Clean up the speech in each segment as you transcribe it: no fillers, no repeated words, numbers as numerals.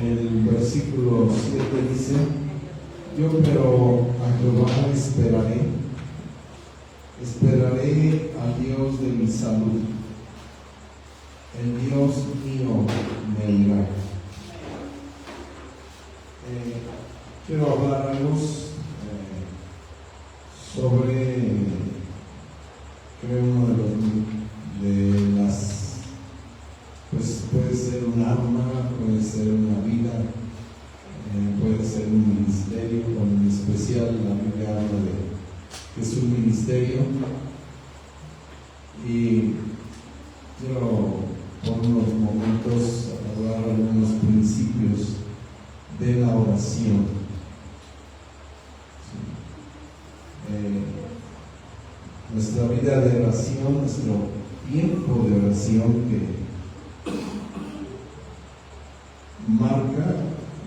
El versículo 7 dice: yo pero a Jehová esperaré al Dios de mi salud, el Dios mío me irá. Quiero hablar algo sobre, creo, uno de las, pues puede ser un arma, puede ser una vida, puede ser un ministerio, en especial la Biblia habla de que es un ministerio, y quiero por unos momentos hablar algunos principios de la oración. Nuestra vida de oración, nuestro tiempo de oración que marca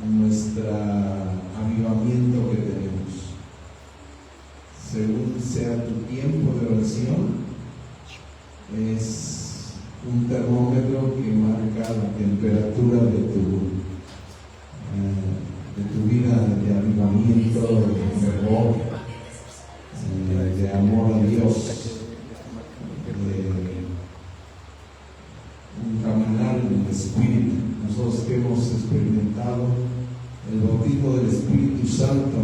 nuestro avivamiento que tenemos. Según sea tu tiempo de oración, es un termómetro que marca la temperatura de tu vida de avivamiento, de fervor, de amor a Dios, un caminar en el Espíritu. Nosotros que hemos experimentado el bautismo del Espíritu Santo,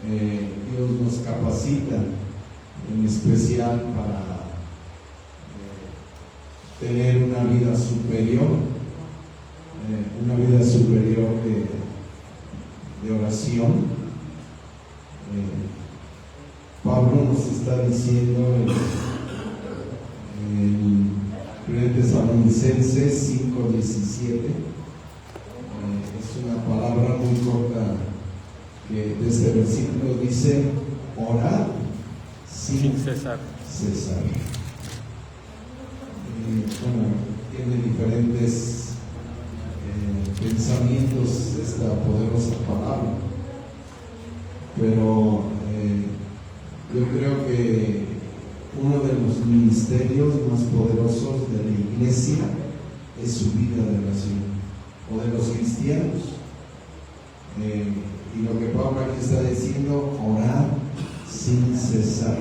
Dios nos capacita en especial para tener una vida superior de oración. Pablo nos está diciendo en 1 Tesalonicenses 5:17, es una palabra muy corta que de este versículo dice: orar sin cesar. Tiene diferentes pensamientos esta poderosa palabra, pero yo creo que uno de los ministerios más poderosos de la iglesia es su vida de oración, o de los cristianos. Y lo que Pablo aquí está diciendo: orar sin cesar.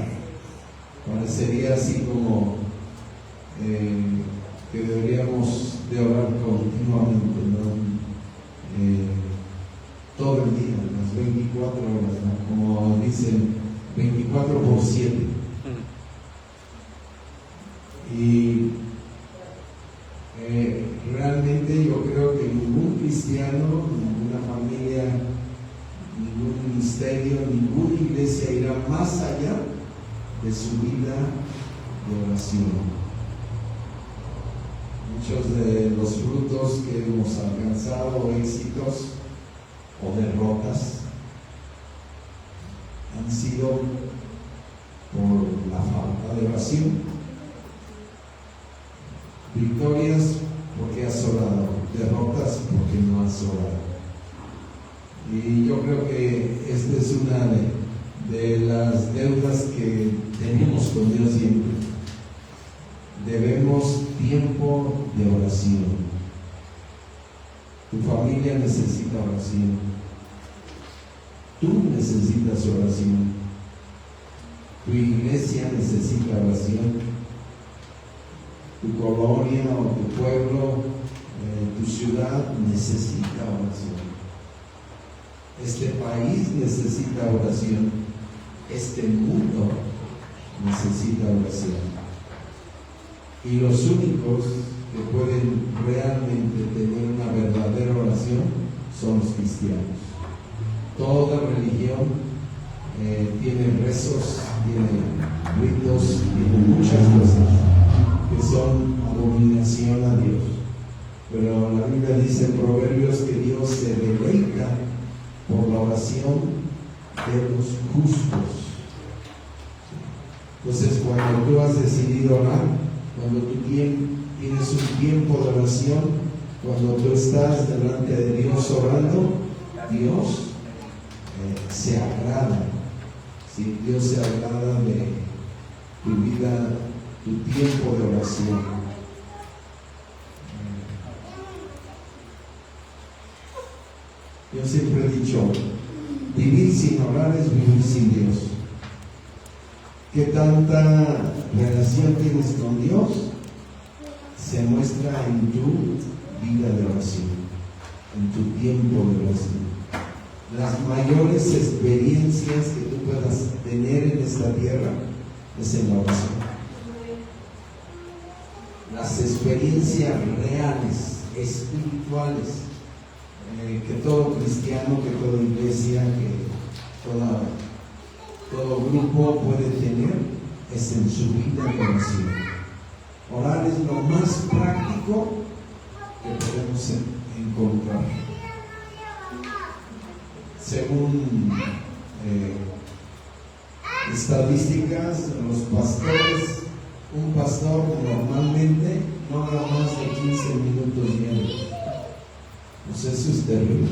Parecería así como que deberíamos de orar continuamente, ¿no? Todo el día, las 24 horas, ¿no? Como dicen, 24/7. Y realmente yo creo que ningún cristiano, ninguna familia, ningún ministerio, ninguna iglesia irá más allá de su vida de oración. Muchos de los frutos que hemos alcanzado, éxitos o derrotas, han sido por la falta de oración. Victorias porque has orado, derrotas porque no has orado. Y yo creo que esta es una de las deudas que tenemos con Dios siempre. Debemos tiempo de oración. Tu familia necesita oración. Tú necesitas oración. Tu iglesia necesita oración. Tu colonia o tu pueblo, tu ciudad necesita oración. Este país necesita oración. Este mundo necesita oración. Y los únicos que pueden realmente tener una verdadera oración son los cristianos. Toda religión tiene rezos, tiene ritos, tiene muchas cosas que son abominación a Dios. Pero la Biblia dice en Proverbios que Dios se deleita por la oración de los justos. Entonces, cuando tú has decidido orar, cuando tú tienes un tiempo de oración, cuando tú estás delante de Dios orando, Dios se agrada. ¿Sí? Dios se agrada de tu vida, tu tiempo de oración. Yo siempre he dicho, vivir sin orar es vivir sin Dios. ¿Qué tanta relación tienes con Dios? Se muestra en tu vida de oración, en tu tiempo de oración. Las mayores experiencias que tú puedas tener en esta tierra es en la oración. Las experiencias reales, espirituales, que todo cristiano, que toda iglesia, que todo grupo puede tener, es en su vida de oración. Orar es lo más práctico que podemos encontrar. Según estadísticas, los pastores, un pastor normalmente no da más de 15 minutos diarios. Pues eso es terrible,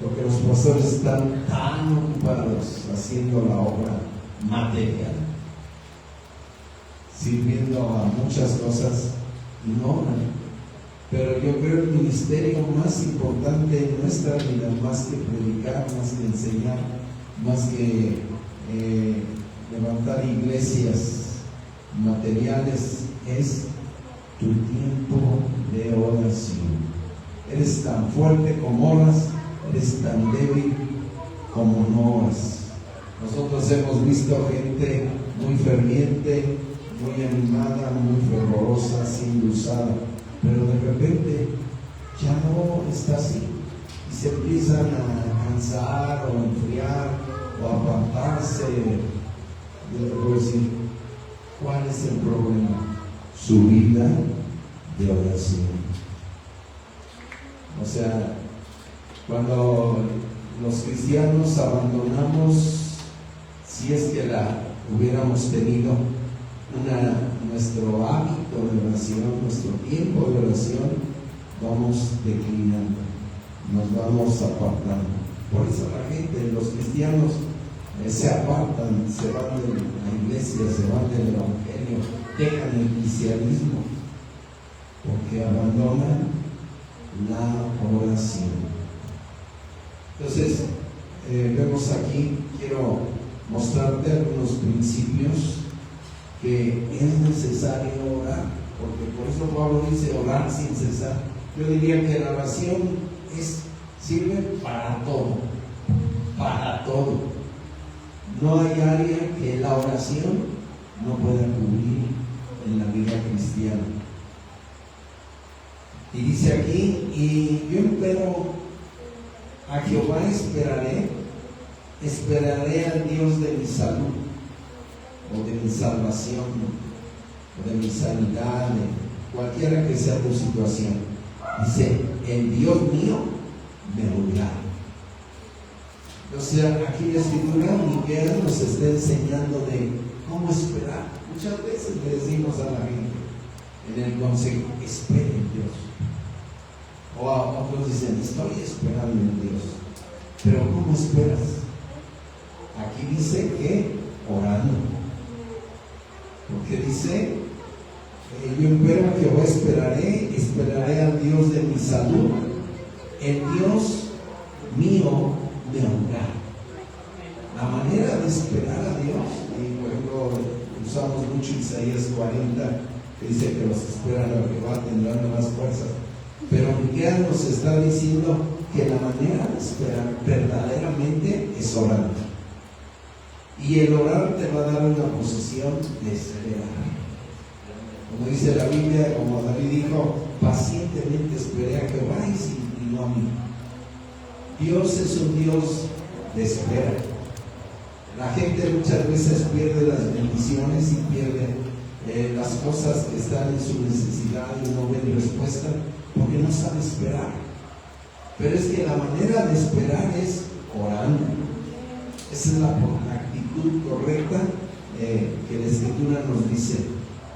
porque los pastores están tan ocupados haciendo la obra material, sirviendo a muchas cosas y no oran. Pero yo creo el ministerio más importante en nuestra vida, más que predicar, más que enseñar, más que levantar iglesias materiales, es tu tiempo de oración. Eres tan fuerte como oras, eres tan débil como no oras. Nosotros hemos visto gente muy ferviente, muy animada, muy fervorosa, siendo usada, pero de repente ya no está así y se empiezan a cansar o a enfriar o a apartarse. Yo le puedo decir, ¿cuál es el problema? Su vida de oración. O sea, cuando los cristianos abandonamos, si es que la hubiéramos tenido, nuestro hábito de oración, nuestro tiempo de oración, vamos declinando, nos vamos apartando. Por eso la gente, los cristianos, se apartan, se van de la iglesia, se van del evangelio, dejan el cristianismo, porque abandonan la oración. Entonces, vemos aquí, quiero mostrarte algunos principios que es necesario orar, porque por eso Pablo dice orar sin cesar. Yo diría que la oración sirve para todo, para todo. No hay área que la oración no pueda cubrir en la vida cristiana. Y dice aquí, y yo empero a Jehová esperaré al Dios de mi salud, o de mi salvación, o de mi sanidad, de cualquiera que sea tu situación. Dice, el Dios mío me oirá. O sea, aquí la escritura Miguel nos está enseñando de cómo esperar. Muchas veces le decimos a la gente en el consejo, espere en Dios. O a otros dicen, estoy esperando en Dios. Pero ¿cómo esperas? Aquí dice que orando. Porque dice, yo empero a Jehová esperaré al Dios de mi salud. El Dios mío me oirá. La manera de esperar a Dios, y por ejemplo, usamos mucho Isaías 40, que dice que los que esperan a Jehová tendrán nuevas fuerzas. Pero Miguel nos está diciendo que la manera de esperar verdaderamente es orar. Y el orar te va a dar una posición de esperar. Como dice la Biblia, como David dijo, pacientemente esperé a Jehová y no a mí. Dios es un Dios de espera. La gente muchas veces pierde las bendiciones y pierde las cosas que están en su necesidad y no ven respuesta porque no sabe esperar. Pero es que la manera de esperar es orando. Esa es la actitud correcta que la Escritura nos dice,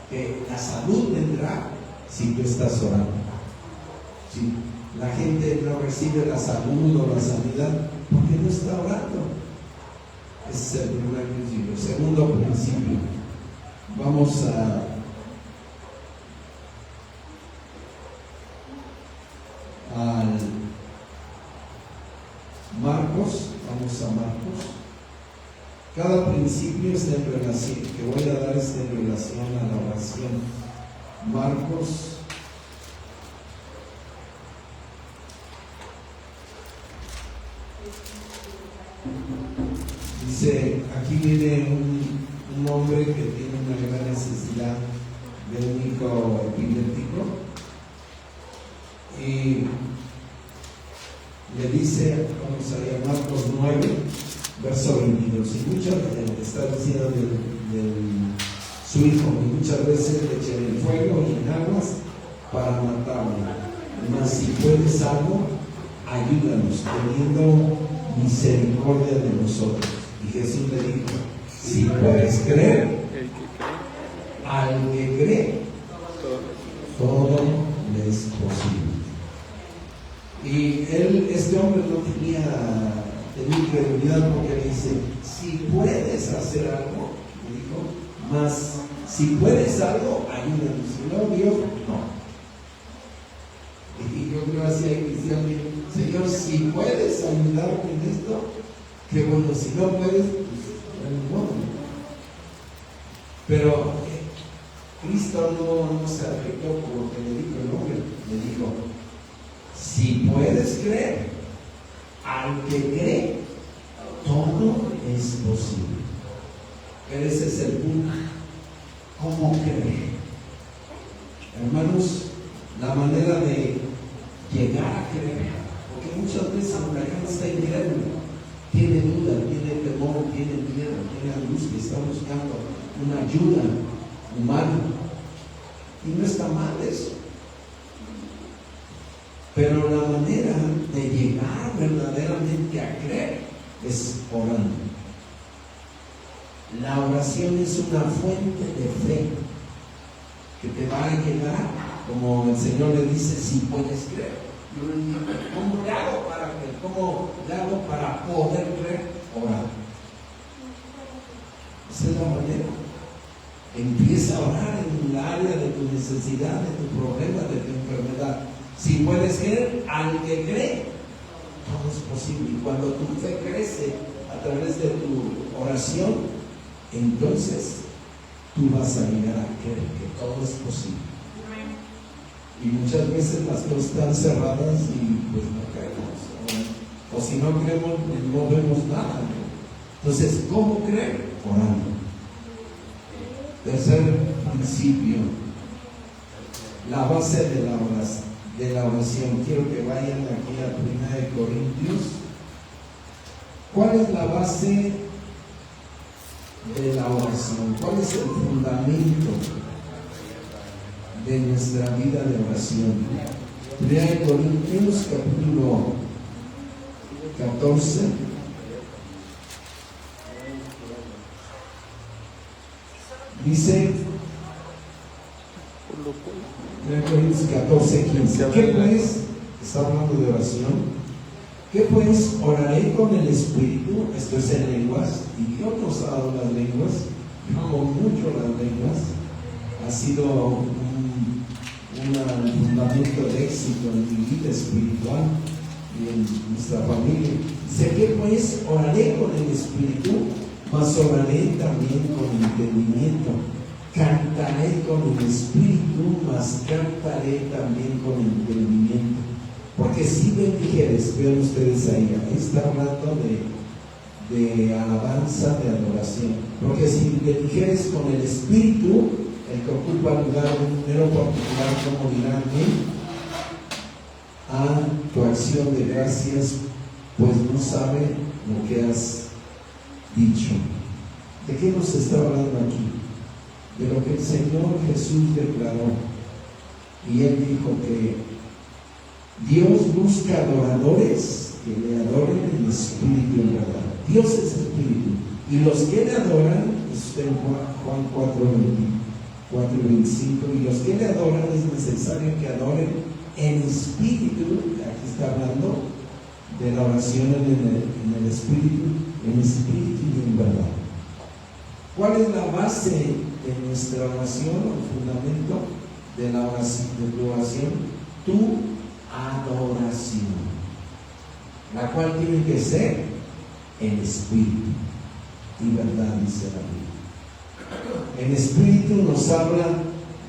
que la salud vendrá si tú estás orando. Si la gente no recibe la salud o la sanidad porque no está orando. Ese es el primer principio. Segundo principio, vamos Marcos, vamos a Marcos. Cada principio está en relación, que voy a dar está en relación a la oración. Marcos. Dice, aquí viene un hombre que tiene una gran necesidad de un hijo epiléptico y le dice, vamos a ir a Marcos 9, verso 22, y muchas veces está diciendo de su hijo, y muchas veces le echen en fuego y en aguas para matarlo, mas si puedes algo, ayúdanos, teniendo misericordia de nosotros. Y Jesús le dijo, si puedes creer, al que cree, todo le es posible. Y este hombre no tenía incredulidad, porque le dice, si puedes hacer algo, le dijo, mas si puedes algo, ayúdanos. Si no, Dios, no. Y yo creo así hay cristianos, Señor, si puedes ayudarme en esto, que bueno, si no puedes, pues no. Pero Cristo no se afectó por lo que le dijo el hombre, le dijo, si puedes creer, al que cree, todo es posible. Pero ese es el punto. ¿Cómo creer? Hermanos, la manera de llegar a creer, porque muchas veces la gente está incrédula, tiene duda, tiene temor, tiene miedo, tiene angustia, está buscando una ayuda humana, y no está mal eso. Pero la manera de llegar verdaderamente a creer es orando. La oración es una fuente de fe que te va a llegar, como el Señor le dice, si puedes creer. Yo le digo, ¿cómo le hago para creer? ¿Cómo le hago para poder creer? Orar. Esa es la manera. Empieza a orar en la área de tu necesidad, de tu problema, de tu enfermedad. Si puedes creer, al que cree, todo es posible. Y cuando tu fe crece a través de tu oración, entonces tú vas a llegar a creer que todo es posible. Y muchas veces las cosas están cerradas y pues no creemos. O si no creemos, no vemos nada. Entonces, ¿cómo creer? Orando. Tercer principio, la base de la oración. Quiero que vayan aquí a 1 Corintios. ¿Cuál es la base de la oración? ¿Cuál es el fundamento de nuestra vida de oración? 1 Corintios capítulo 14. Dice 1 Corintios 14, 15. ¿Qué pues? Está hablando de oración. ¿Qué pues? Oraré con el Espíritu, esto es en lenguas, y Dios nos ha dado las lenguas. Yo amo mucho las lenguas. Ha sido un fundamento de éxito en mi vida espiritual y en nuestra familia. Dice que pues oraré con el Espíritu, mas oraré también con entendimiento. Cantaré con el Espíritu, mas cantaré también con entendimiento. Porque si bendijeres, vean ustedes ahí está hablando de alabanza, de adoración. Porque si bendijeres con el Espíritu, el que ocupa lugar de un número particular, como dirán, a tu acción de gracias, pues no sabe lo que has dicho. ¿De qué nos está hablando aquí? De lo que el Señor Jesús declaró. Y Él dijo que Dios busca adoradores que le adoren en espíritu y en verdad. Dios es espíritu. Y los que le adoran, está en Juan 4:25, y los que le adoran es necesario que adoren en espíritu. Aquí está hablando de la oración en el espíritu y en verdad. ¿Cuál es la base de nuestra oración, el fundamento de la oración, de tu oración? Tu adoración, la cual tiene que ser en espíritu y verdad, dice la Biblia. En espíritu nos habla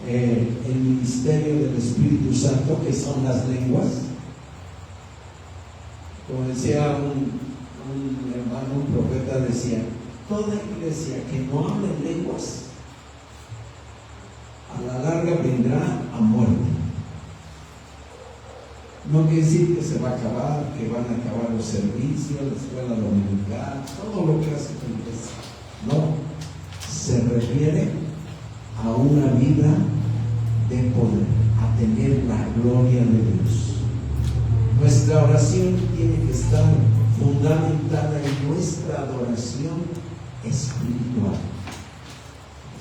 el ministerio del Espíritu Santo, que son las lenguas. Como decía un hermano, un profeta, decía: toda iglesia que no hable lenguas, a la larga vendrá a muerte. No quiere decir que se va a acabar, que van a acabar los servicios, la escuela dominical, todo lo que hace la iglesia. No, se refiere a una vida de poder, a tener la gloria de Dios. Nuestra oración tiene que estar fundamentada en nuestra adoración espiritual.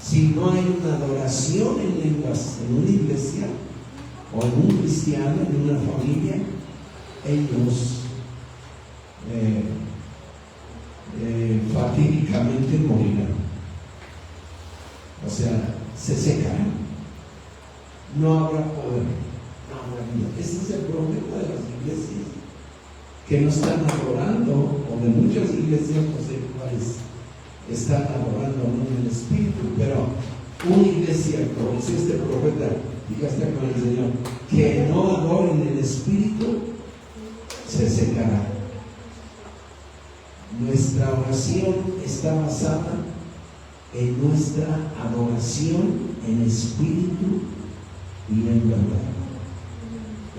Si no hay una adoración en lenguas en una iglesia o en un cristiano, en una familia, ellos fatídicamente morirán. O sea, se secarán. No habrá poder, no habrá vida. Ese es el problema de las iglesias, que no están adorando, o de muchas iglesias, no sé cuáles están adorando en el espíritu, pero una iglesia, como dice este profeta, y ya está con el Señor, que no adoren el espíritu, se secará. Nuestra oración está basada en nuestra adoración en espíritu y en verdad.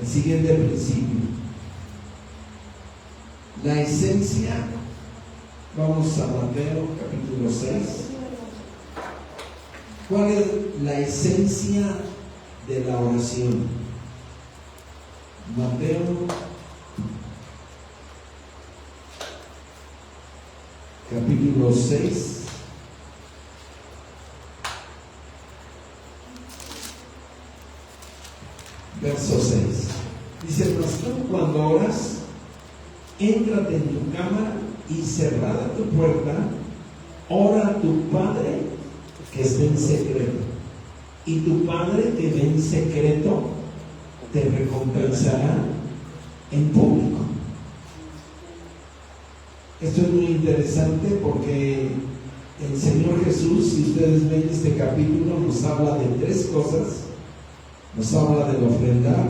El siguiente principio: la esencia. Vamos a Mateo capítulo 6. ¿Cuál es la esencia de la oración? Mateo capítulo 6. Verso 6. Dice: mas tú, cuando oras, éntrate en tu cámara y cerrada tu puerta, ora a tu Padre que está en secreto, y tu Padre que ve en secreto te recompensará en público. Esto es muy interesante porque el Señor Jesús, si ustedes ven este capítulo, nos habla de tres cosas. Nos habla del ofrendar,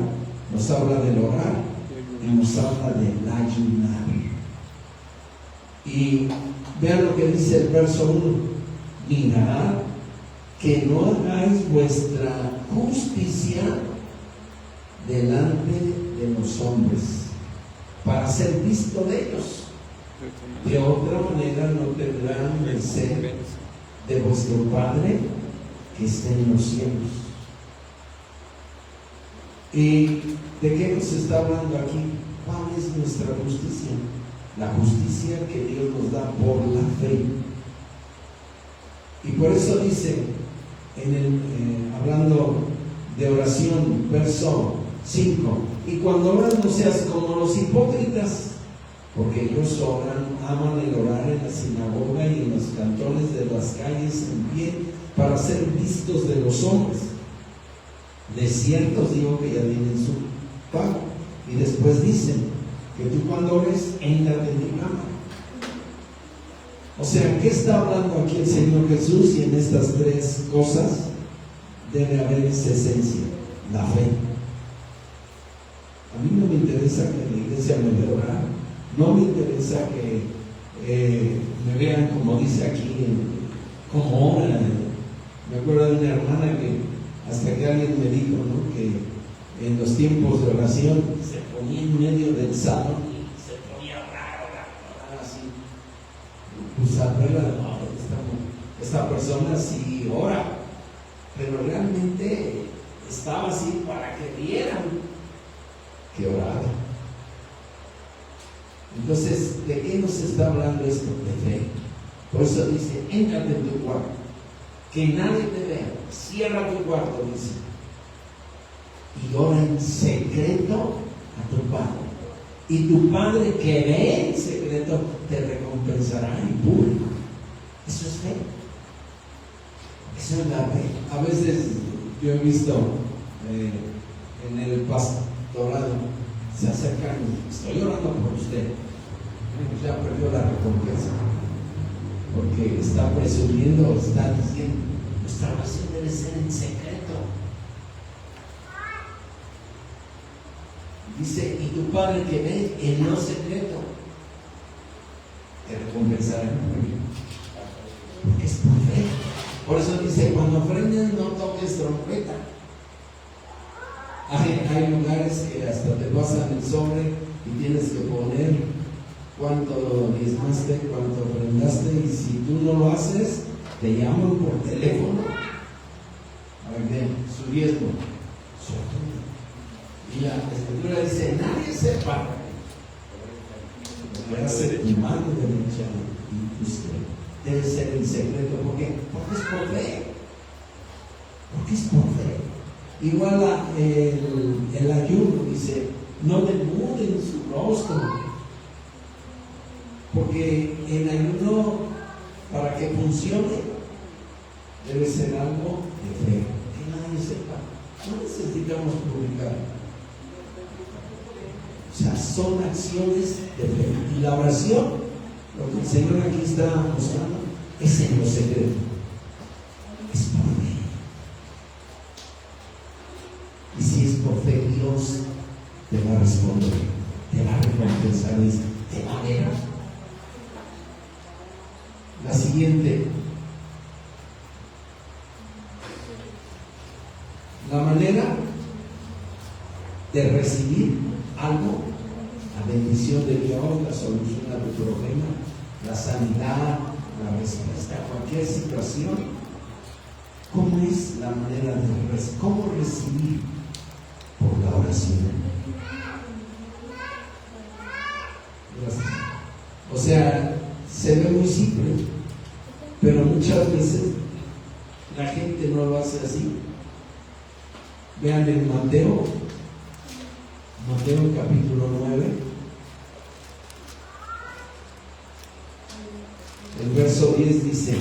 nos habla del orar y nos habla del ayunar. Y vean lo que dice el verso 1: mirad que no hagáis vuestra justicia delante de los hombres, para ser visto de ellos. De otra manera no tendrán merced de vuestro Padre que está en los cielos. ¿Y de qué nos está hablando aquí? ¿Cuál es nuestra justicia? La justicia que Dios nos da por la fe. Y por eso dice, hablando de oración, verso 5: y cuando oras no seas como los hipócritas, porque ellos aman el orar en la sinagoga y en los cantones de las calles en pie, para ser vistos de los hombres. De cierto os digo que ya vienen su pago. Y después dicen que tú, cuando ores, éntrate en tu cámara. O sea, ¿qué está hablando aquí el Señor Jesús? Y en estas tres cosas debe haber esa esencia: la fe. A mí no me interesa que la iglesia me vea orar, no me interesa que me vean, como dice aquí, como ora. Me acuerdo de una hermana que, hasta que alguien me dijo, ¿no?, que en los tiempos de oración se ponía en medio del salón y se ponía raro, así. Pues a ver, no, esta persona sí ora, pero realmente estaba así para que vieran que oraba. Entonces, ¿de qué nos está hablando esto? De fe. Por eso dice: éntrate en tu cuarto, que nadie te vea, cierra tu cuarto, dice, y ora en secreto a tu Padre, y tu Padre que ve en secreto te recompensará en público. Eso es fe. Eso es la fe. A veces yo he visto en el pastorado, se acercan: estoy orando por usted. ya perdió la recompensa, porque está presumiendo, está diciendo, nuestra oración debe ser en secreto. Dice, y tu Padre que ve en lo secreto te recompensará, porque es por fe. Por eso dice, cuando ofrendes no toques trompeta. Hay lugares que hasta te pasan el sobre y tienes que poner cuánto diezmaste, cuánto ofrendaste, y si tú no lo haces, te llaman por teléfono para que su diezmo, su ofrenda. Y la Escritura dice, nadie sepa lo que hace tu mano derecha y usted. Debe ser en secreto. ¿Por qué? Porque es por fe. Porque es por fe. Igual el ayuno dice, no demuden su rostro. Porque el ayuno, para que funcione, debe ser algo de fe. Que nadie sepa. No necesitamos publicar. O sea, son acciones de fe. Y la oración, lo que el Señor aquí está mostrando, es en lo secreto. Es por fe. Y si es por fe, Dios te va a responder, te va a recompensar de manera. La siguiente. La manera de recibir algo, la bendición de Dios, la solución a tu problema, la sanidad, la respuesta a cualquier situación. ¿Cómo es la manera de cómo recibir? Por la oración. Gracias. O sea, se ve muy simple, pero muchas veces la gente no lo hace así. Vean en Mateo capítulo 9, el verso 10 dice: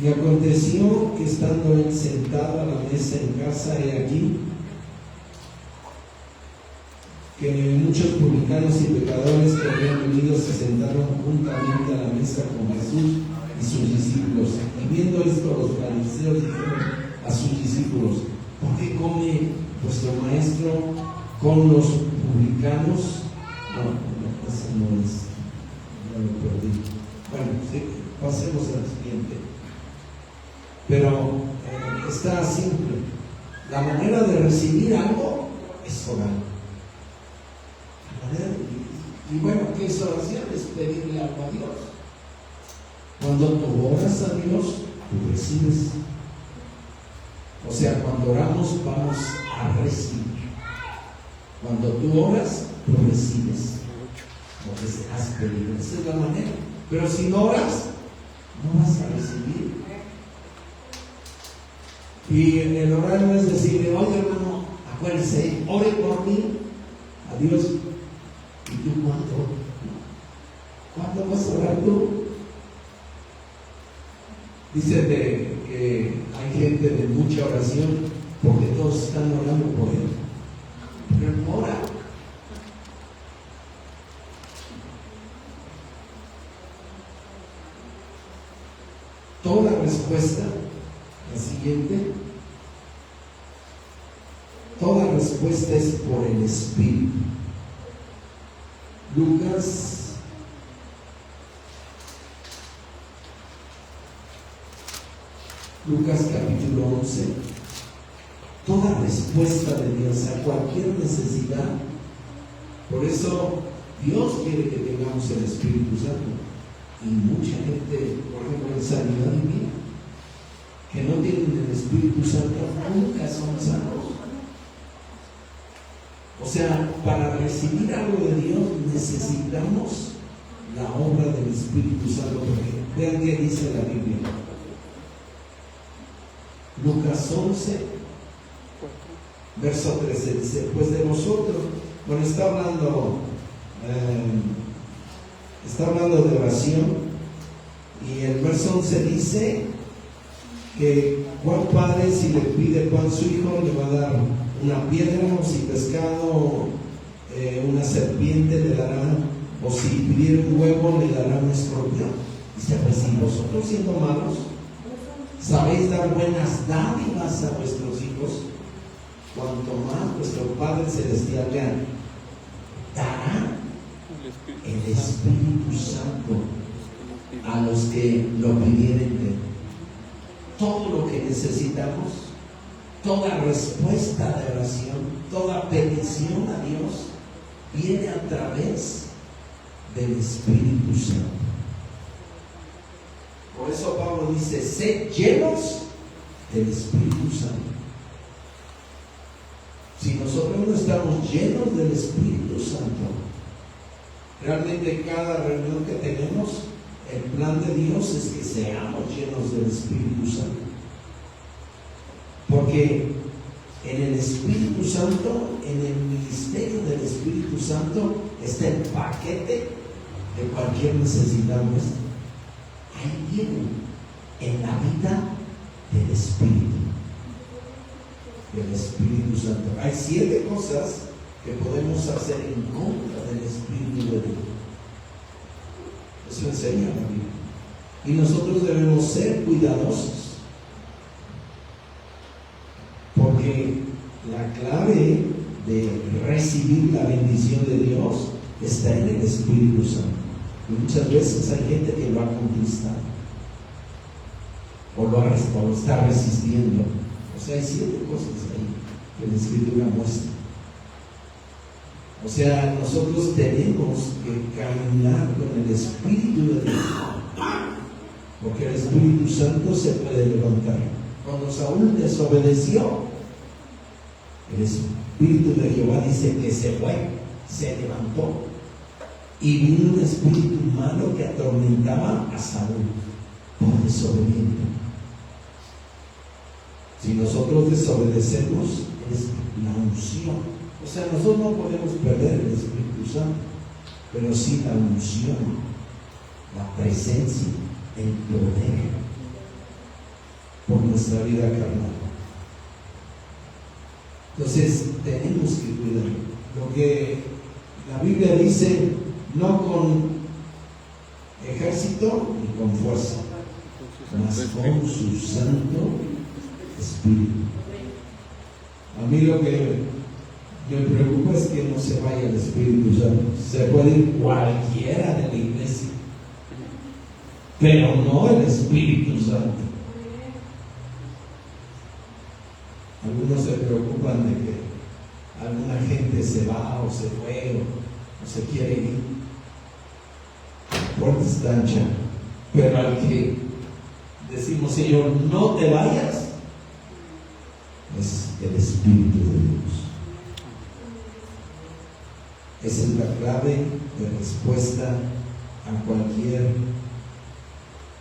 y aconteció que estando él sentado a la mesa en casa, he aquí que muchos publicanos y pecadores que habían venido se sentaron juntamente a la mesa con Jesús y sus discípulos. Y viendo esto, los fariseos dijeron a sus discípulos: ¿por qué come vuestro maestro con los publicanos? No, eso no es, ya lo perdí. Bueno, sí, pasemos al siguiente. Pero está simple. La manera de recibir algo es orar. Y bueno, ¿qué es oración? Es pedirle algo a Dios. Cuando tú oras a Dios, tú recibes. O sea, cuando oramos, vamos a recibir. Cuando tú oras, tú recibes lo que has pedido. Esa es la manera. Pero si no oras, no vas a recibir. Y el orar no es decirle: oye, hermano, acuérdese, ore por mí, a Dios. ¿Y tú cuándo? ¿Cuándo vas a orar tú? Dice que hay gente de mucha oración porque todos están orando por él. Pero no ora. Toda respuesta, la siguiente, toda respuesta es por el Espíritu. Lucas capítulo 11. Toda respuesta de Dios a cualquier necesidad. Por eso Dios quiere que tengamos el Espíritu Santo. Y mucha gente, por ejemplo, en sanidad divina, que no tienen el Espíritu Santo, nunca son sanos. O sea, para recibir algo de Dios necesitamos la obra del Espíritu Santo. Vean qué dice la Biblia. Lucas 11, verso 13, dice: pues de vosotros, bueno, está hablando de oración, y el verso 11 dice que cuál padre, si le pide pan a su hijo, le va a dar una piedra, o si pescado una serpiente, le dará, o si pidiera un huevo, le dará un escorpión. Dice, pues si vosotros siendo malos sabéis dar buenas dádivas a vuestros hijos, cuanto más vuestro Padre Celestial le dará el Espíritu Santo a los que lo pidieren de él. Todo lo que necesitamos, toda respuesta de oración, toda petición a Dios viene a través del Espíritu Santo. Por eso Pablo dice, sed llenos del Espíritu Santo. Si nosotros no estamos llenos del Espíritu Santo, realmente cada reunión que tenemos, el plan de Dios es que seamos llenos del Espíritu Santo. Porque en el Espíritu Santo, en el ministerio del Espíritu Santo, está el paquete de cualquier necesidad nuestra. Ahí viene en la vida del Espíritu Santo. Hay 7 cosas que podemos hacer en contra del Espíritu de Dios. Eso enseña la Biblia. Y nosotros debemos ser cuidadosos, porque la clave de recibir la bendición de Dios está en el Espíritu Santo. Y muchas veces hay gente que lo ha conquistado o lo está resistiendo. O sea, hay 7 cosas ahí que la Escritura muestra. O sea, nosotros tenemos que caminar con el Espíritu de Dios, porque el Espíritu Santo se puede levantar. Cuando Saúl desobedeció, el Espíritu de Jehová dice que se fue, se levantó, y vino un espíritu malo que atormentaba a Saúl por desobediente. Si nosotros desobedecemos, es la unción. O sea, nosotros no podemos perder el Espíritu Santo, pero sí la unción, la presencia, el poder por nuestra vida carnal. Entonces, tenemos que cuidarlo. Lo que la Biblia dice, no con ejército ni con fuerza, mas con su Santo Espíritu. A mí lo que me preocupa es que no se vaya el Espíritu Santo. Se puede ir cualquiera de la iglesia, pero no el Espíritu Santo. Algunos se preocupan de que alguna gente se va o se fue o se quiere ir. La puerta está ancha, pero al que decimos, Señor, no te vayas, es el Espíritu de Dios. Esa es la clave de respuesta a cualquier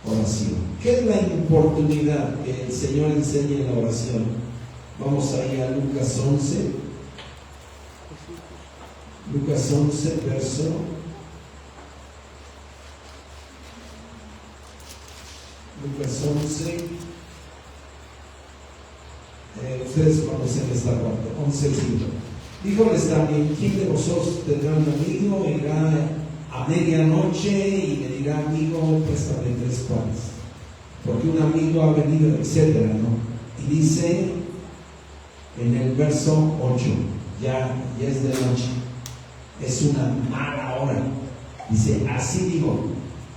oración. ¿Qué es la importunidad que el Señor enseña en la oración? Vamos ahí a Lucas 11. Lucas 11, verso 11. Ustedes conocen esta parte, 11:5. Díjoles también, ¿quién de vosotros tendrá un amigo, irá a medianoche y le dirá, amigo, préstame 3 panes? Porque un amigo ha venido, etcétera, ¿no? Y dice en el verso 8, ya es de noche, es una mala hora. Dice, así digo,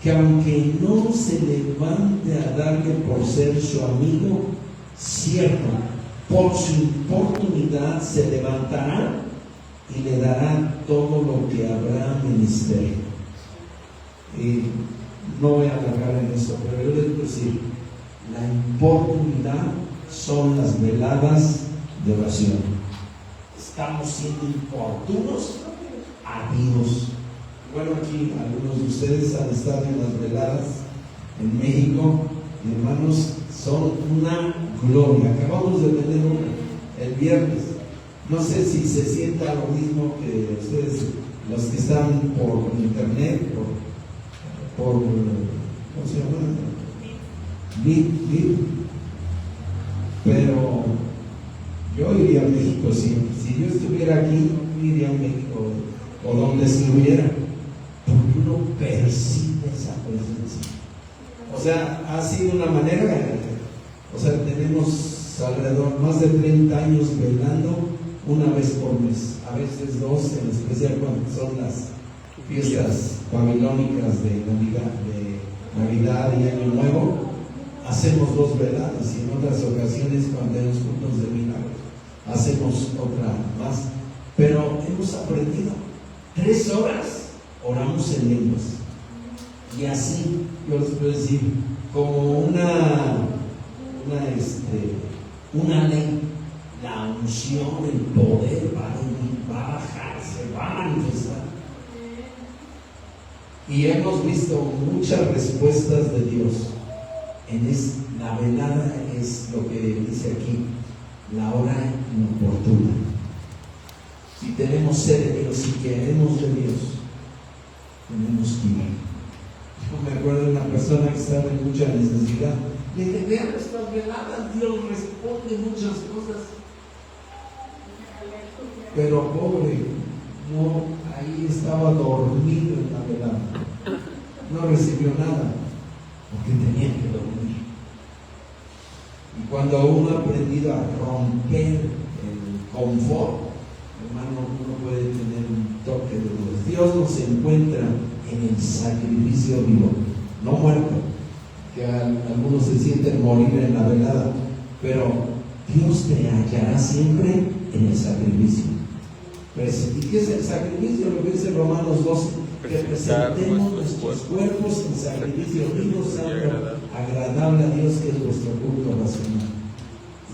que aunque no se levante a darle por ser su amigo, cierto, por su importunidad se levantará y le dará todo lo que habrá menester. Y no voy a alargar en eso, pero yo les voy a decir, la importunidad son las veladas de oración. Estamos siendo importunos a Dios. Bueno, aquí algunos de ustedes han estado en las veladas en México, y hermanos, son una gloria. Acabamos de tener una el viernes. No sé si se sienta lo mismo que ustedes, los que están por internet, por ¿cómo se llama? Meet. Pero Yo iría a México siempre. Si yo estuviera aquí, iría a México o donde estuviera, porque uno percibe esa presencia. O sea, ha sido una manera, o sea, tenemos alrededor más de 30 años velando una vez por mes, a veces dos, en especial cuando son las fiestas babilónicas de Navidad y Año Nuevo. Hacemos 2 veladas y en otras ocasiones, cuando tenemos cultos de milagros, hacemos otra más. Pero hemos aprendido 3 horas oramos en lenguas, y así yo les puedo decir como una ley. La unción, el poder va a venir, va a bajar, se va a manifestar. Y hemos visto muchas respuestas de Dios. La velada es lo que dice aquí, la hora inoportuna. Si tenemos sed de Dios, si queremos de Dios, tenemos que ir. Yo me acuerdo de una persona que estaba en mucha necesidad. Le dije, vean estas veladas, Dios responde muchas cosas. Pero pobre, no, ahí estaba dormido en la velada. No recibió nada, porque tenía que dormir. Y cuando uno ha aprendido a romper el confort, hermano, uno puede tener un toque de Dios. Dios nos encuentra en el sacrificio vivo, no muerto, que algunos se sienten morir en la velada, pero Dios te hallará siempre en el sacrificio. ¿Y qué es el sacrificio? Lo que dice Romanos 12, que presentemos nuestros cuerpos en sacrificio vivo, santo, agradable a Dios, que es vuestro culto racional.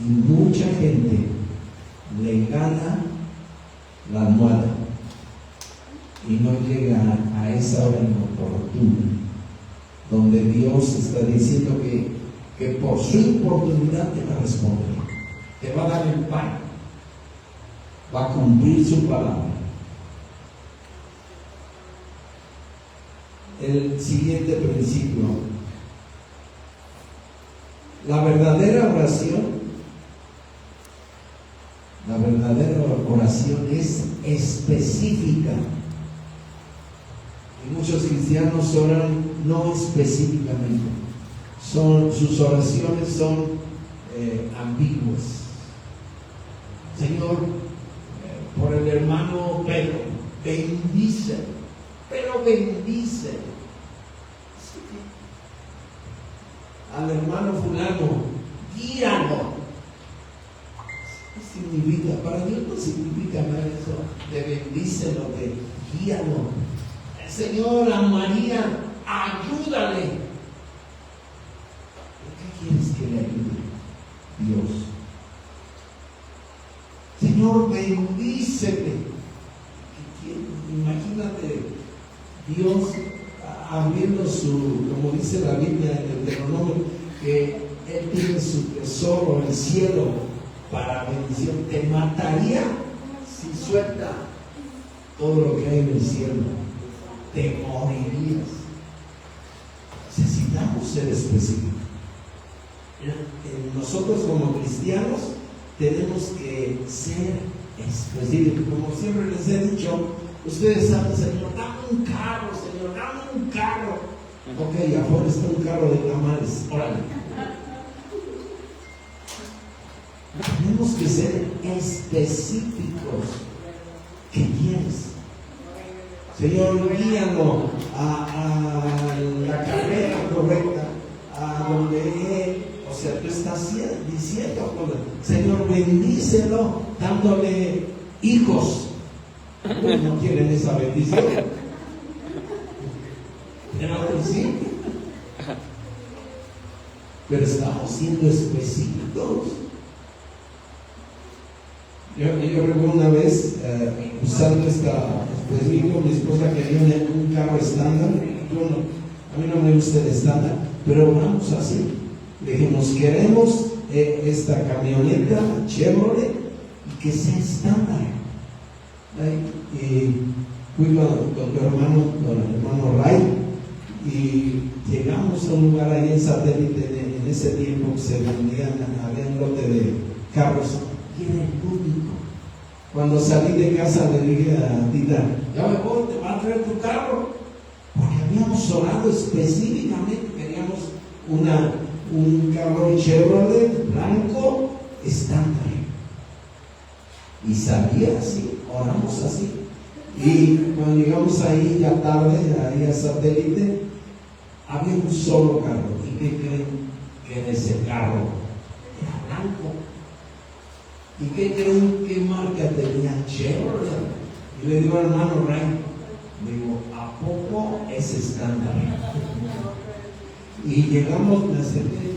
Y mucha gente le gana la almohada y no llega a esa hora inoportuna, donde Dios está diciendo que por su oportunidad te va a responder, te va a dar el pan, va a cumplir su palabra. El siguiente principio: la verdadera oración es específica. Y muchos cristianos oran no específicamente. Sus oraciones son ambiguas. Señor, por el hermano Pedro, bendice, pero bendice. Al hermano fulano, guíalo. ¿Qué significa? Para Dios no significa nada eso de bendícelo, de guíalo. Señor, a María, ayúdale. ¿Qué quieres que le ayude? Dios. Señor, bendíceme. Imagínate Dios abriendo como dice la Biblia en el Deuteronomio, que Él tiene su tesoro en el cielo para bendición. Te mataría si suelta todo lo que hay en el cielo. Te morirías. Necesitamos ser específicos. Nosotros como cristianos tenemos que ser específicos. Como siempre les he dicho, ustedes saben, Señor, dame un carro, Señor, dame un carro. Ok, afuera está un carro de tamales, órale. Tenemos que ser específicos. ¿Qué quieres? Señor, guíalo a la carrera correcta, a donde Él, o sea, tú estás diciendo, Señor, bendícelo, dándole hijos. No quieren esa bendición, pero sí. Pero estamos siendo específicos. Yo recuerdo una vez usando mi esposa quería un carro estándar. A mí no me gusta el estándar, pero vamos así. Le dijimos, queremos esta camioneta Chevrolet y que sea estándar. Y fui con tu hermano, con el hermano Ray, y llegamos a un lugar ahí en Satélite. En ese tiempo se vendían, había un lote de carros y era el único. Cuando salí de casa le dije a Tita, ya me voy, te va a traer tu carro. Porque habíamos orado específicamente, queríamos un carro Chevrolet blanco estándar. Y salía así, oramos así. Y cuando llegamos ahí ya tarde, ahí a Satélite, había un solo carro. ¿Y qué creen? Que en ese carro era blanco. ¿Y qué creen que marca tenía? Chevrolet. Y le digo al hermano Ray, digo, ¿a poco es estándar? Y llegamos, me acerqué,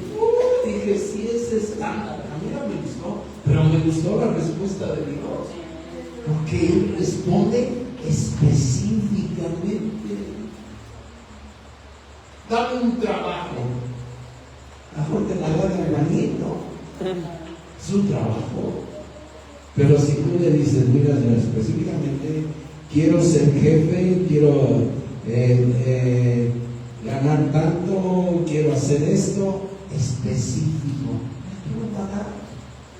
dije, sí es estándar. A mí no me gustó, pero me gustó la respuesta de Dios. Porque Él responde específicamente. Dame un trabajo. Mejor te la da de hermanito. Es un trabajo. Pero si tú le dices, mira, específicamente, quiero ser jefe, quiero ganar tanto, quiero hacer esto, específico. Tú vas a dar.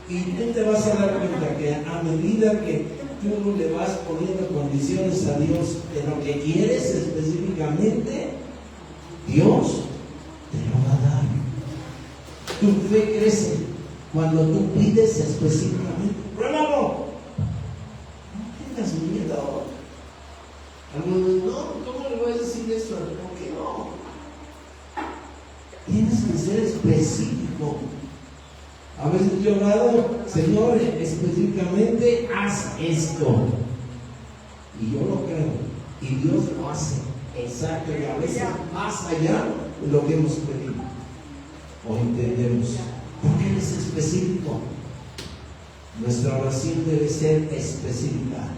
Y tú te vas a dar cuenta que a medida que tú le vas poniendo condiciones a Dios de lo que quieres específicamente, Dios te lo va a dar. Tu fe crece cuando tú pides específicamente. ¡Pruébalo! No tengas miedo. Algunos, no, ¿cómo le voy a decir eso? ¿Por qué no? Tienes que ser específico. A veces yo he orado, Señor, específicamente haz esto. Y yo lo creo. Y Dios lo hace. Exacto. Y a veces más allá de lo que hemos pedido o entendemos. Porque Él es específico. Nuestra oración debe ser específica,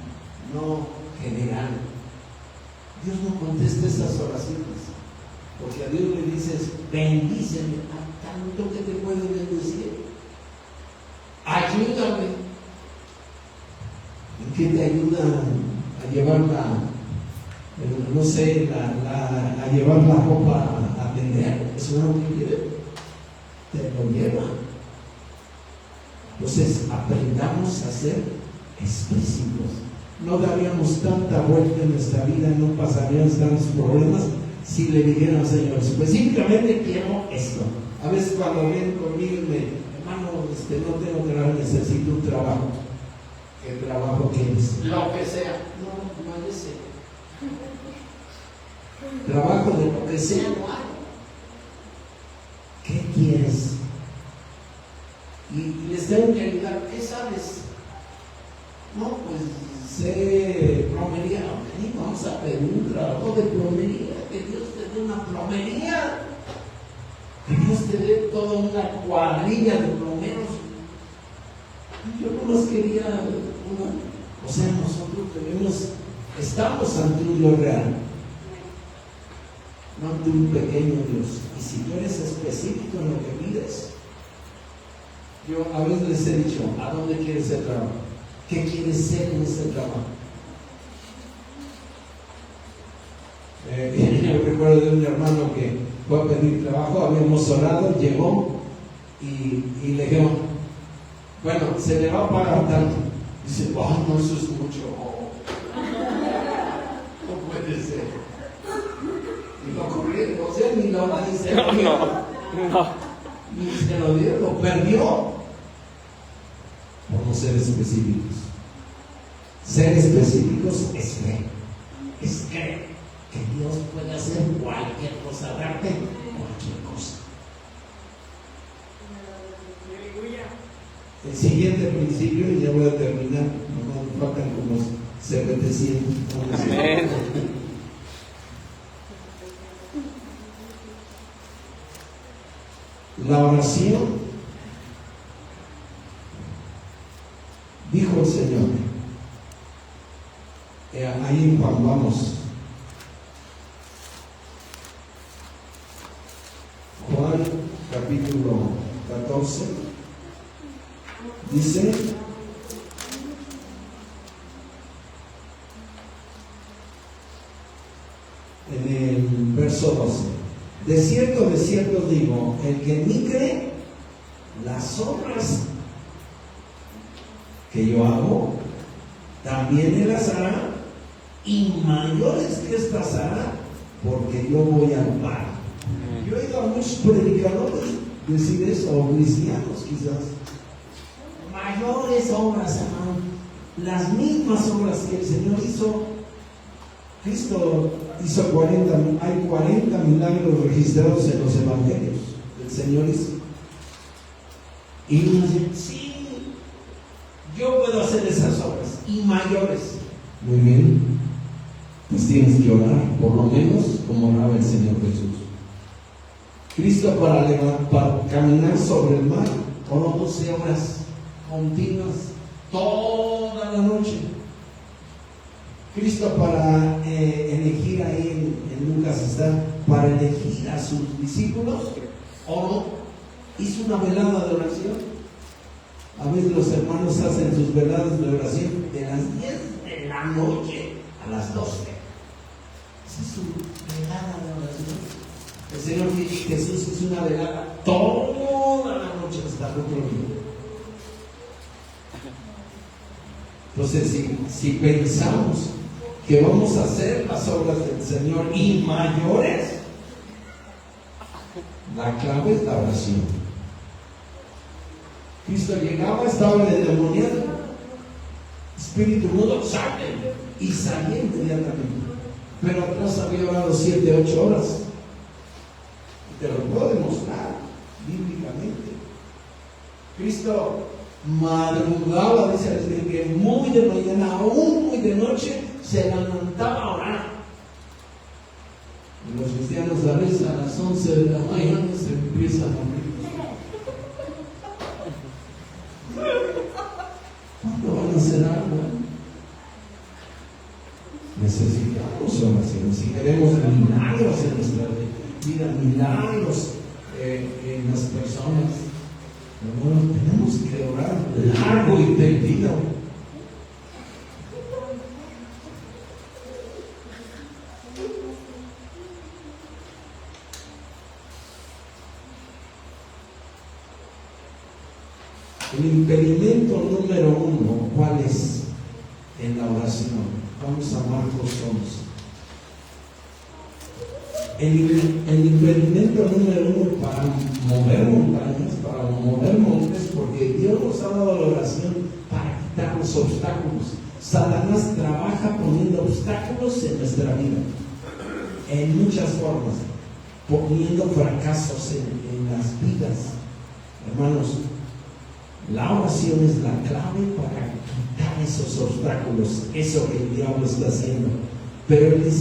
no general. Dios no contesta esas oraciones. Porque a Dios le dices, bendíceme, a tanto que te puedo bendecir. Ayúdame. ¿En qué te ayuda a llevar no sé, a llevar la ropa a vender? Eso no lo quiere. Te lo lleva. Entonces, aprendamos a ser específicos. No daríamos tanta vuelta en nuestra vida, no pasaríamos tantos problemas si le dijeran al Señor, específicamente quiero esto. A veces cuando vienen conmigo y me, hermano, no tengo trabajo, necesito un trabajo. ¿Qué trabajo quieres? Lo que sea. No hay ese. Trabajo de lo que sea no hay. ¿Qué quieres? Y les tengo que ayudar. ¿Qué sabes? No, pues sé plomería. Vamos a pedir un trabajo de plomería. Que Dios te dé una plomería. Que Dios te dé toda una cuadrilla de plomeros. Yo no los quería o sea, nosotros estamos ante un Dios real, no ante un pequeño Dios. Y si tú eres específico en lo que pides, yo a veces les he dicho, ¿a dónde quieres ser trabajo? ¿Qué quieres ser en ese trabajo? Yo recuerdo de un hermano que fue a pedir trabajo, habíamos orado, llegó y le dijo, bueno, se le va a pagar tanto. Dice, oh, no, eso es mucho. No puede ser. Y lo corrieron, o sea, ni lo dice. No. Ni se lo dio, lo perdió por no ser específicos. Ser específicos es fe. Es creer que Dios puede hacer cualquier cosa, darte cualquier cosa. El siguiente principio, y ya voy a terminar, nos faltan como 700. Amén. La oración, dijo el Señor, ahí en Juan, vamos. Juan capítulo 14, dice, en el verso 12, de cierto os digo, el que en mí cree, las obras que yo hago, también Él las hará, y mayores que estas hará, porque yo voy al Padre. Yo he oído a muchos predicadores decir eso, o cristianos quizás. Mayores obras, hermano, las mismas obras que el Señor hizo. Cristo hizo hay 40 milagros registrados en los evangelios. El Señor hizo. Y uno dice, sí, yo puedo hacer esas obras y mayores. Muy bien, pues tienes que orar, por lo menos como oraba el Señor Jesús. Cristo para caminar sobre el mar, oró 12 horas continuas, toda la noche. Cristo para elegir ahí en Lucas está, para elegir a sus discípulos, oró, hizo una velada de oración. A veces los hermanos hacen sus veladas de oración de las 10 de la noche a las 12. Esa es su velada de oración. El Señor Jesús hizo una velada toda la noche hasta el otro día. Entonces, si pensamos que vamos a hacer las obras del Señor y mayores, la clave es la oración. Cristo llegaba, estaba el endemoniado, espíritu mudo, sale, y salía inmediatamente. Pero atrás había orado 7, 8 horas. Te lo puedo demostrar bíblicamente. Cristo madrugaba, dice que muy de mañana, aún muy de noche, se levantaba a orar. Y los cristianos a veces a las 11 de la mañana se empiezan a morir. ¿Cuándo van a hacer algo? Necesitamos oración. Si queremos milagros en nuestra vida, milagros en las personas, hermanos, tenemos que orar largo y tendido. El impedimento número 1, ¿cuál es en la oración? Vamos a Marcos 11. El impedimento número 1 para mover montañas, para mover montes, porque Dios nos ha dado la oración para quitar los obstáculos. Satanás trabaja poniendo obstáculos en nuestra vida, en muchas formas, poniendo fracasos en las vidas. Hermanos, la oración es la clave para quitar esos obstáculos, eso que el diablo está haciendo. Pero el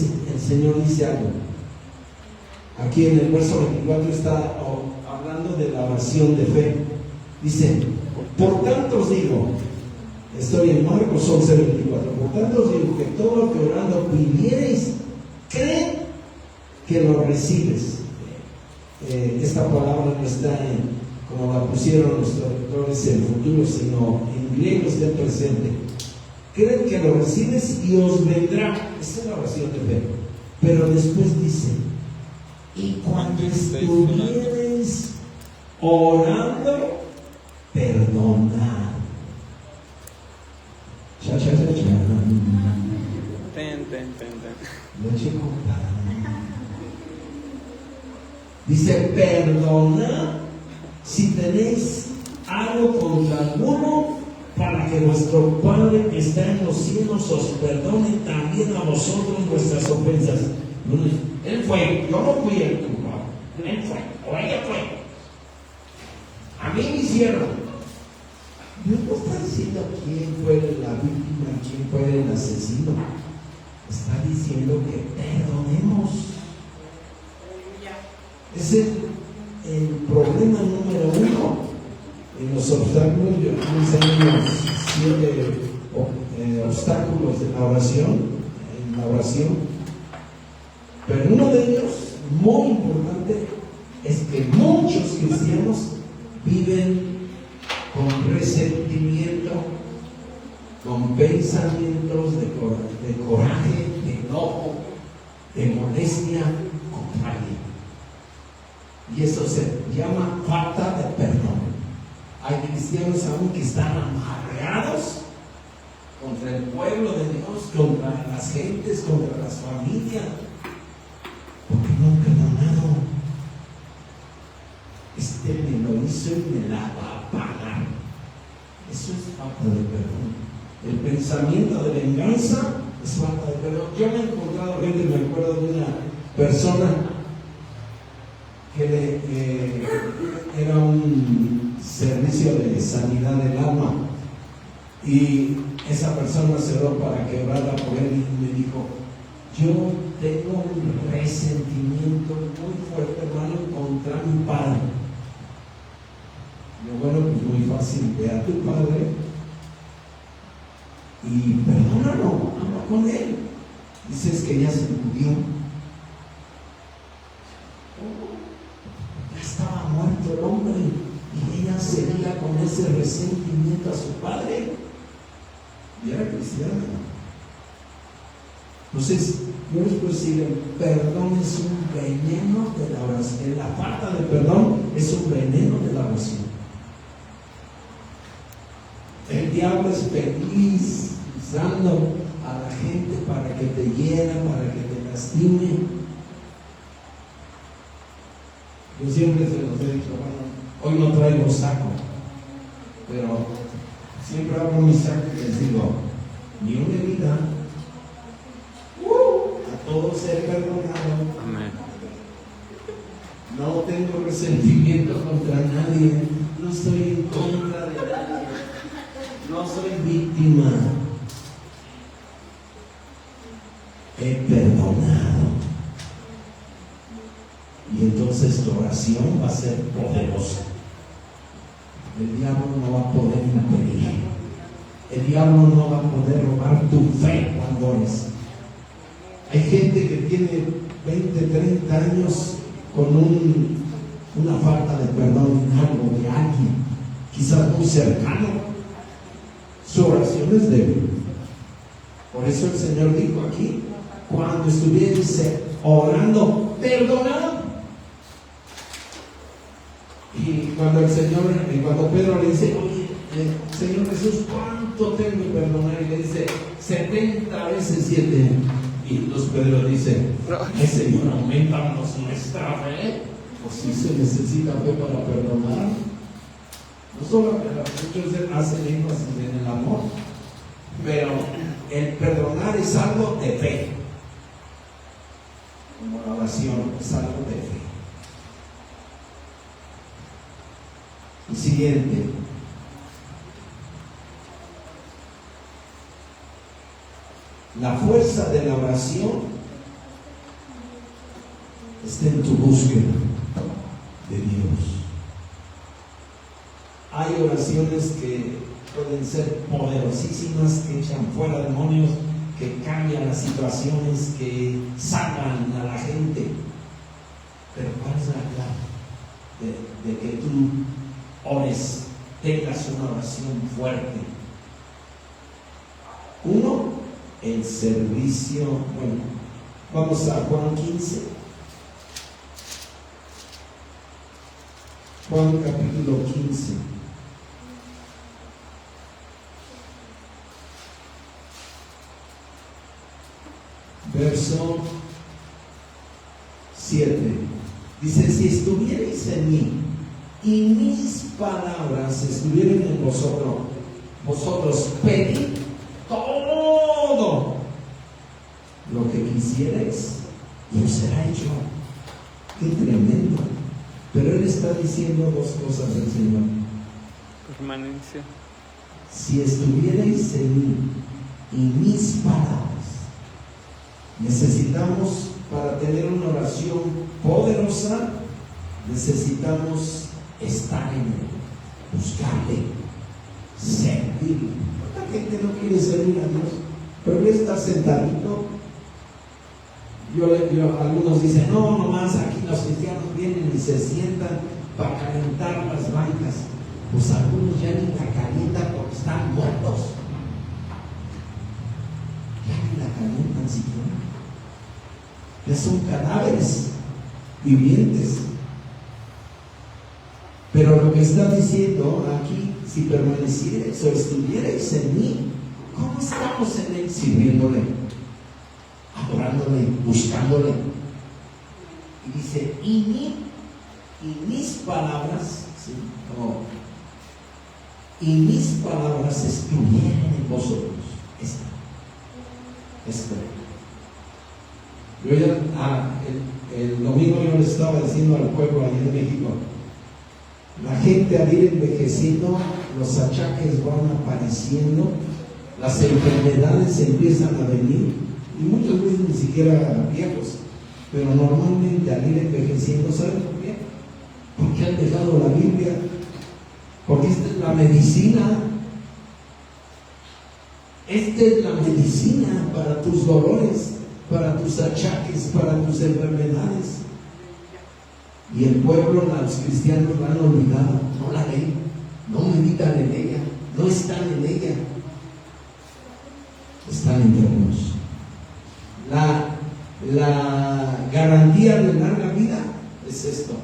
Señor dice algo. Aquí en el verso 24 está hablando de la oración de fe. Dice, por tanto os digo, estoy en Marcos 11, 24, por tanto os digo que todo lo que orando pidiereis, creen que lo recibes. Esta palabra no está como la pusieron los traductores en futuro, sino en griego está en presente. Creen que lo recibes y os vendrá. Esa es la oración de fe. Pero después dice, y cuando estuviereis orando, perdonad. Cha, cha, cha, cha. Leche con pan. Dice, perdonad si tenéis algo contra alguno, para que vuestro Padre que está en los cielos os perdone también a vosotros vuestras ofensas. Él fue, yo no fui el culpable, él fue, o ella fue. A mí me hicieron. Dios no está diciendo quién fue la víctima, quién fue el asesino. Está diciendo que perdonemos. Ese es el problema número 1 en los obstáculos. Yo enseño los 7 obstáculos de la oración, en la oración. Pero uno de ellos, muy importante, es que muchos cristianos viven con resentimiento, con pensamientos de coraje, de enojo, de molestia contra alguien. Y eso se llama falta de perdón. Hay cristianos aún que están amargados contra el pueblo de Dios, contra las gentes, contra las familias, porque no han perdonado. Me lo hizo y me la va a pagar. Eso es falta de perdón. El pensamiento de venganza es falta de perdón. Yo me he encontrado gente, me acuerdo de una persona que era un servicio de sanidad del alma, y esa persona se oró para quebrarla por él y me dijo: yo tengo un resentimiento muy fuerte, hermano, contra mi padre. Yo, bueno, pues muy fácil, ve a tu padre y perdónalo, habla con él. Dices que ya se murió. Ya estaba muerto el hombre y ella seguía con ese resentimiento a su padre. Y era cristiana. Entonces, yo les puedo decir, el perdón es un veneno de la oración. La falta de perdón es un veneno de la oración. El diablo es feliz usando a la gente para que te hiera, para que te lastime. Yo siempre se los he dicho, bueno, hoy no traigo saco, pero siempre abro mi saco y les digo: ni una herida, a todos ser perdonado. Amén. No tengo resentimiento contra nadie, no estoy en contra de nadie, no soy víctima. He perdonado. Y entonces tu oración va a ser poderosa. El diablo no va a poder impedir. El diablo no va a poder robar tu fe cuando ores. Hay gente que tiene 20, 30 años con una falta de perdón en algo de alguien, quizás muy cercano. Su oración es débil. Por eso el Señor dijo aquí: cuando estuvierais orando, perdonad. Y cuando cuando Pedro le dice: oye, Señor Jesús, ¿cuánto tengo que perdonar? Y le dice: 70 veces 7. Y entonces Pedro dice: Señor, aumentanos nuestra fe. Pues sí se necesita fe para perdonar. No solo muchos hacen énfasis en el amor, pero el perdonar es algo de fe. Como la oración es algo de fe. Y siguiente. La fuerza de la oración está en tu búsqueda de Dios. Hay oraciones que pueden ser poderosísimas, que echan fuera demonios, que cambian las situaciones, que salvan a la gente. Pero ¿cuál es la clave de que tú ores, tengas una oración fuerte? Uno, el servicio. Bueno, vamos a Juan 15. Juan capítulo 15. Verso 7. Dice: si estuvierais en mí y mis palabras estuvieran en vosotros pedid todo lo que quisierais y os será hecho. Qué tremendo. Pero Él está diciendo dos cosas al Señor. Permanencia. Si estuvierais en mí y mis palabras. Necesitamos, para tener una oración poderosa, necesitamos estar en Él, buscarle, servirle. La gente no quiere servir a Dios, pero Él está sentadito. Algunos dicen: no, nomás aquí los cristianos vienen y se sientan para calentar las bancas. Pues algunos ya ni la calientan porque están muertos. Ya ni la calientan siquiera. Ya son cadáveres vivientes. Pero lo que está diciendo aquí: si permanecierais o estuvierais en mí ¿Cómo estamos en Él? Sirviéndole, adorándole, buscándole. Y dice, y mis palabras, ¿sí? Y mis palabras estuvieran en vosotros. Esto. Yo ya, el domingo yo le estaba diciendo al pueblo allá en México, la gente al ir envejeciendo, los achaques van apareciendo, las enfermedades empiezan a venir, y muchas veces ni siquiera viejos, pero normalmente al ir envejeciendo, ¿saben por qué? Porque han dejado la Biblia, porque esta es la medicina. Esta es la medicina para tus dolores, para tus achaques, para tus enfermedades. Y el pueblo, los cristianos la han olvidado, no la leen, no meditan en ella, no están en ella, están enfermos. La garantía de larga vida es esto.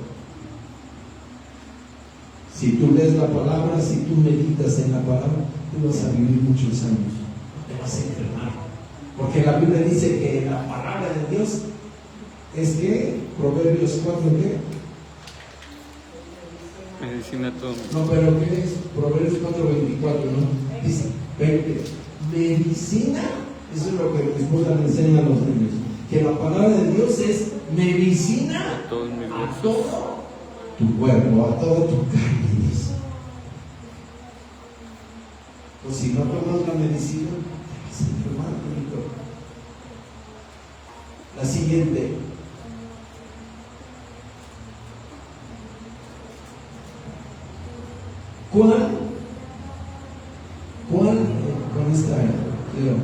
Si tú lees la palabra, si tú meditas en la palabra, tú vas a vivir muchos años, no te vas a enfermar. Porque la Biblia dice que la palabra de Dios es que, Proverbios 4, ¿qué? Medicina todo. No, pero ¿qué es? Proverbios 4:24, ¿no? Dice, 20. Medicina, eso es lo que mi esposa le enseña a los niños, que la palabra de Dios es medicina a todo tu cuerpo, a todo tu carne. Pues si no tomas la medicina, te vas a enfermar, amigo. La siguiente. ¿Cuál? Con esta quiero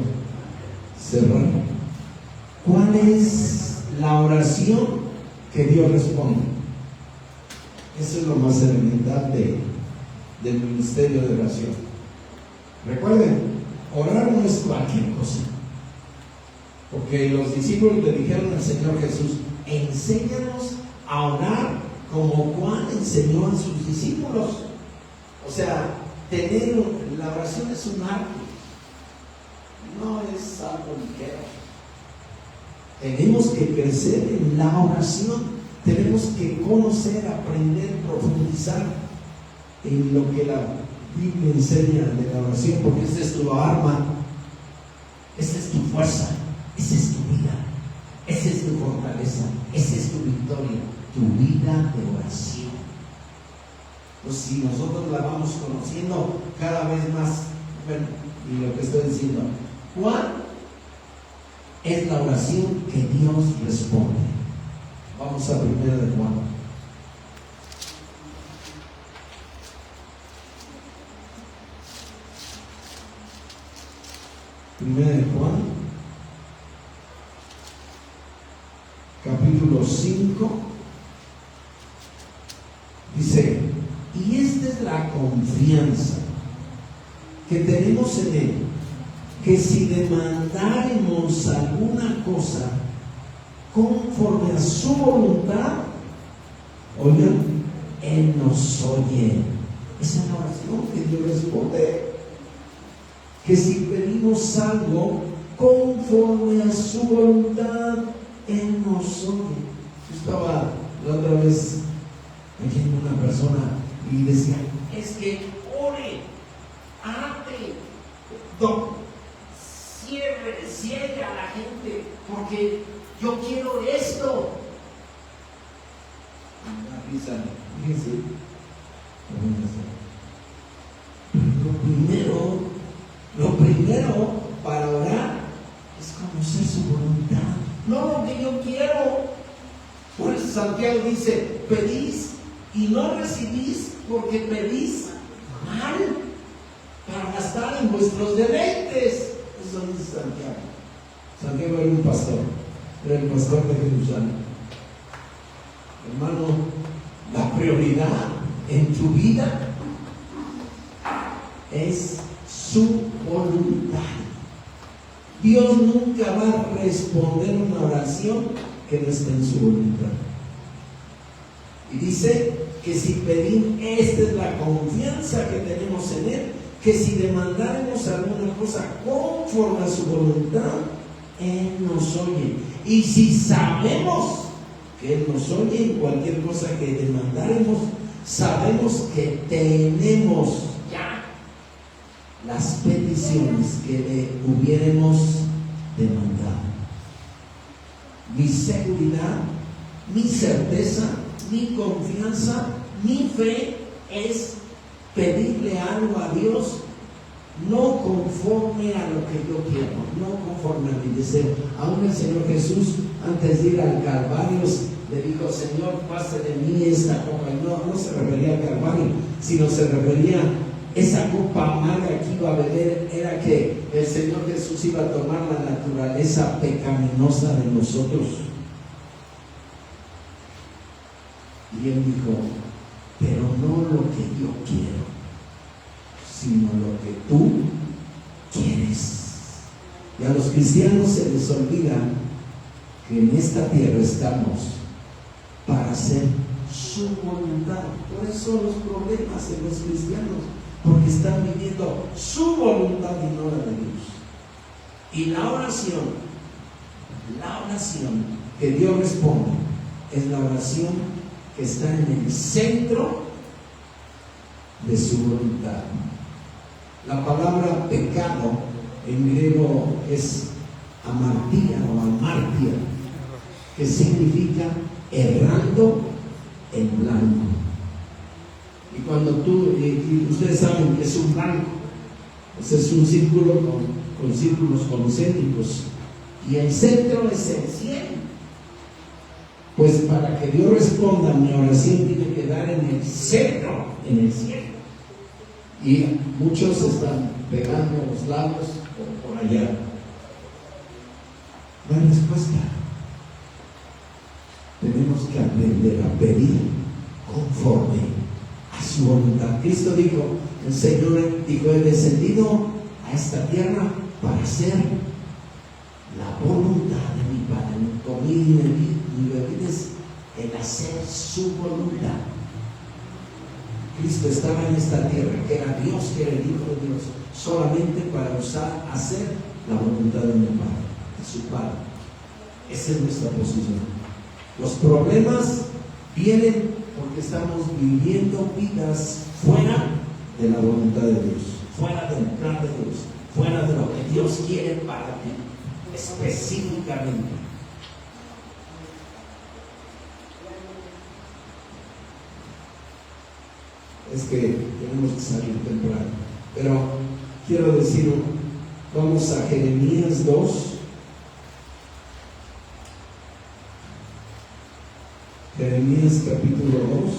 cerrar. ¿Cuál es la oración que Dios responde? Eso es lo más elemental del ministerio de oración. Recuerden, orar no es cualquier cosa. Porque los discípulos le dijeron al Señor Jesús, enséñanos a orar como Juan enseñó a sus discípulos. O sea, la oración es un arte, no es algo ligero. Tenemos que crecer en la oración, tenemos que conocer, aprender, profundizar en lo que la Biblia enseña de la oración, porque esa es tu arma, esa es tu fuerza, esa es tu vida, esa es tu fortaleza, esa es tu victoria, tu vida de oración. Pues si nosotros la vamos conociendo cada vez más, bueno, y lo que estoy diciendo, ¿cuál es la oración que Dios responde? Vamos a 1 de Juan. 1 de Juan, capítulo 5, dice, y esta es la confianza que tenemos en Él, que si demandáremos alguna cosa conforme a su voluntad, oigan, Él nos oye. Esa es la oración que Dios responde. Que si pedimos algo conforme a su voluntad, Él nos oye. Yo estaba la otra vez oyendo a una persona y decía, es que ore, ate, cierre a la gente, porque yo quiero esto. Una risa, fíjense. Lo primero para orar es conocer su voluntad, no lo que yo quiero. Por eso Santiago dice, pedís y no recibís porque pedís mal para gastar en vuestros deleites. Eso dice Santiago. Santiago era un pastor, era el pastor de Jerusalén. Hermano, la prioridad en tu vida es su voluntad. Dios nunca va a responder una oración que no esté en su voluntad. Y dice que si pedimos, esta es la confianza que tenemos en Él, que si demandáramos alguna cosa conforme a su voluntad, Él nos oye. Y si sabemos que Él nos oye en cualquier cosa que demandáremos, sabemos que tenemos ya las peticiones que le hubiéramos demandado. Mi seguridad, mi certeza, mi confianza, mi fe es pedirle algo a Dios no conforme a lo que yo quiero, no conforme a mi deseo. Aún el Señor Jesús, antes de ir al Calvario, le dijo: Señor, pase de mí esta copa. Y no se refería al Calvario, sino se refería a esa copa amarga que iba a beber. Era que el Señor Jesús iba a tomar la naturaleza pecaminosa de nosotros. Y Él dijo: pero no lo que yo quiero, sino lo que tú quieres. Y a los cristianos se les olvida que en esta tierra estamos para hacer su voluntad. Por eso los problemas en los cristianos, porque están viviendo su voluntad y no la de Dios. Y la oración que Dios responde es la oración que está en el centro de su voluntad. La palabra pecado en griego es amartía o amartia, que significa errando en blanco. Y cuando y ustedes saben que es un blanco, pues es un círculo con círculos concéntricos, y el centro es el cielo. Pues para que Dios responda a mi oración, tiene que dar en el centro, en el cielo. Y muchos están pegando los labios por allá. No hay respuesta. Tenemos que aprender a pedir conforme a su voluntad. Cristo dijo: el Señor dijo: he descendido a esta tierra para hacer la voluntad de mi Padre. Mi comida y mi bebida es el hacer su voluntad. Cristo estaba en esta tierra, que era Dios, que era el Hijo de Dios, solamente para hacer la voluntad de mi Padre, de su Padre. Esa es nuestra posición. Los problemas vienen porque estamos viviendo vidas fuera de la voluntad de Dios, fuera del plan de Dios, fuera de lo que Dios quiere para ti, específicamente. Es que tenemos que salir temprano, pero quiero decir, vamos a Jeremías 2. Jeremías capítulo 2.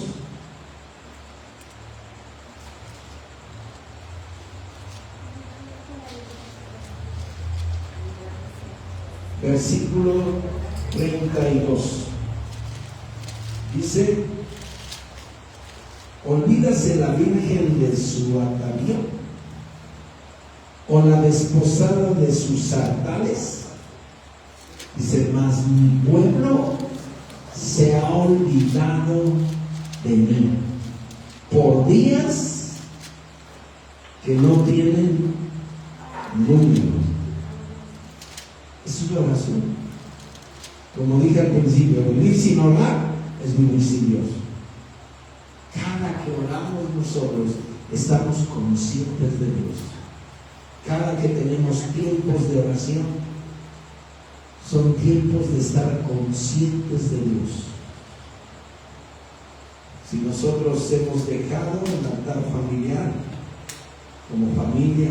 Versículo 32. Dice: ¿olvídase la virgen de su atavío, o la desposada de sus sartales? Dice: mas mi pueblo se ha olvidado de mí por días que no tienen número. Es una oración. Como dije al principio, vivir sin orar es vivir sin Dios. Cada que oramos nosotros estamos conscientes de Dios. Cada que tenemos tiempos de oración son tiempos de estar conscientes de Dios. Si nosotros hemos dejado el altar familiar, como familia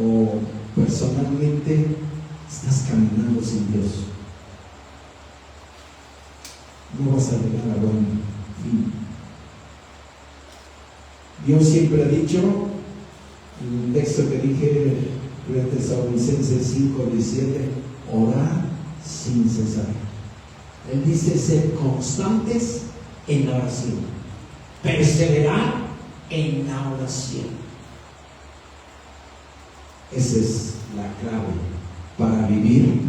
o personalmente, estás caminando sin Dios. No vas a llegar a buen fin. Dios siempre ha dicho, en el texto que dije, en Tesalonicenses 5:17, orar sin cesar. Él dice: ser constantes en la oración, perseverar en la oración. Esa es la clave para vivir